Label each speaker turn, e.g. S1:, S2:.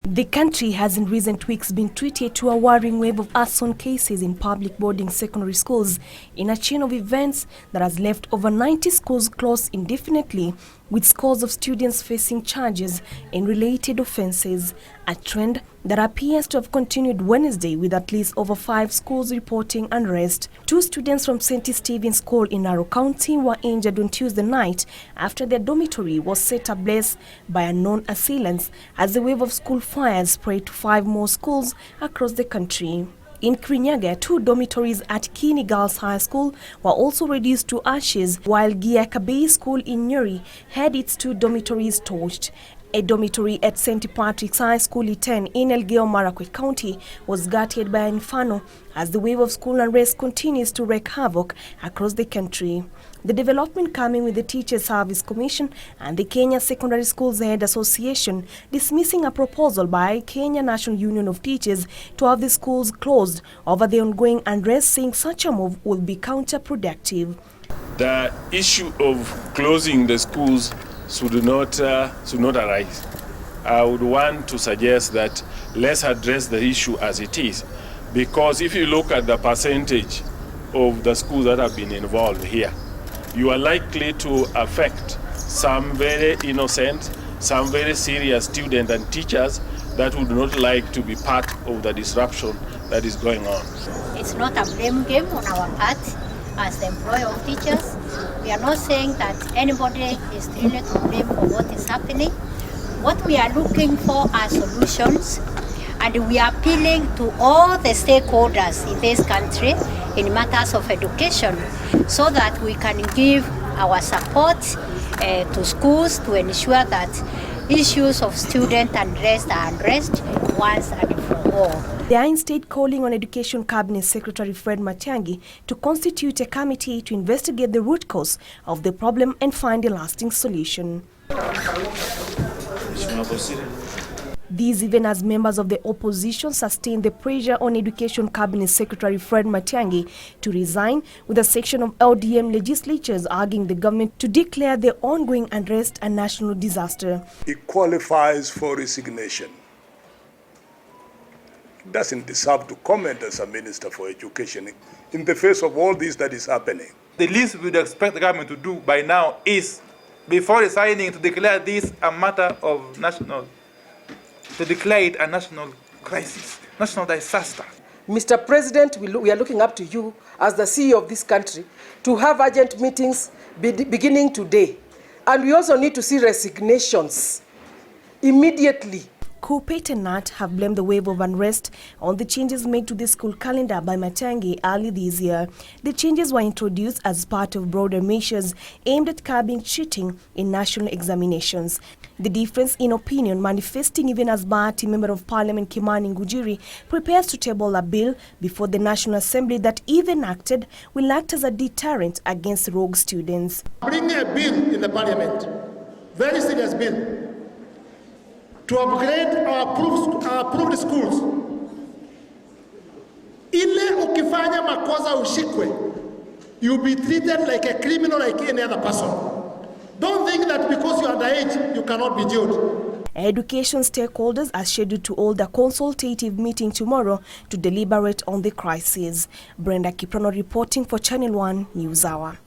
S1: The country has in recent weeks been treated to a worrying wave of arson cases in public boarding secondary schools in a chain of events that has left over 90 schools closed indefinitely, with scores of students facing charges in related offences, a trend that appears to have continued Wednesday with at least over 5 schools reporting unrest. 2 students from St. Stephen's School in Narok County were injured on Tuesday night after their dormitory was set ablaze by unknown assailants as the wave of school fires spread to 5 more schools across the country. In Kirinyaga, 2 dormitories at Kini Girls High School were also reduced to ashes, while KBC School in Nyeri had its 2 dormitories torched. A dormitory at St. Patrick's High School 10 in Elgeyo Marakwet County was gutted by an inferno as the wave of school unrest continues to wreak havoc across the country. The development coming with the Teachers Service Commission and the Kenya Secondary Schools Head Association dismissing a proposal by Kenya National Union of Teachers to have the schools closed over the ongoing unrest, saying such a move will be counterproductive.
S2: The issue of closing the schools should not arise. I would want to suggest that let's address the issue as it is, because if you look at the percentage of the schools that have been involved here, you are likely to affect some very innocent, some very serious students and teachers that would not like to be part of the disruption that is going on.
S3: It's not a blame game on our part as the employer of teachers. We are not saying that anybody is really to blame for what is happening. What we are looking for are solutions, and we are appealing to all the stakeholders in this country in matters of education so that we can give our support to schools to ensure that issues of student unrest are addressed once and for all.
S1: They are instead calling on Education Cabinet Secretary Fred Matiang'i to constitute a committee to investigate the root cause of the problem and find a lasting solution. These even as members of the opposition sustained the pressure on Education Cabinet Secretary Fred Matiang'i to resign, with a section of LDM legislatures arguing the government to declare the ongoing unrest a national disaster.
S4: It qualifies for resignation. Doesn't deserve to comment as a Minister for Education in the face of all this that is happening.
S5: The least we would expect the government to do by now is, before resigning, to declare this a matter of to declare it a national crisis, national disaster.
S6: Mr. President, we are looking up to you as the CEO of this country to have urgent meetings beginning today. And we also need to see resignations immediately.
S1: Kupet and Nat have blamed the wave of unrest on the changes made to the school calendar by Matiang'i early this year. The changes were introduced as part of broader measures aimed at curbing cheating in national examinations. The difference in opinion manifesting even as Bahati Member of Parliament Kimani Ngujiri prepares to table a bill before the National Assembly that, if enacted, will act as a deterrent against rogue students.
S7: Bring a bill in the Parliament, very serious bill, to upgrade our approved schools. Ile ukifanya makosa ushikwe, you'll be treated like a criminal like any other person. Don't think that because you are underage, you cannot be jailed.
S1: Education stakeholders are scheduled to hold a consultative meeting tomorrow to deliberate on the crisis. Brenda Kiprono reporting for Channel 1 News Hour.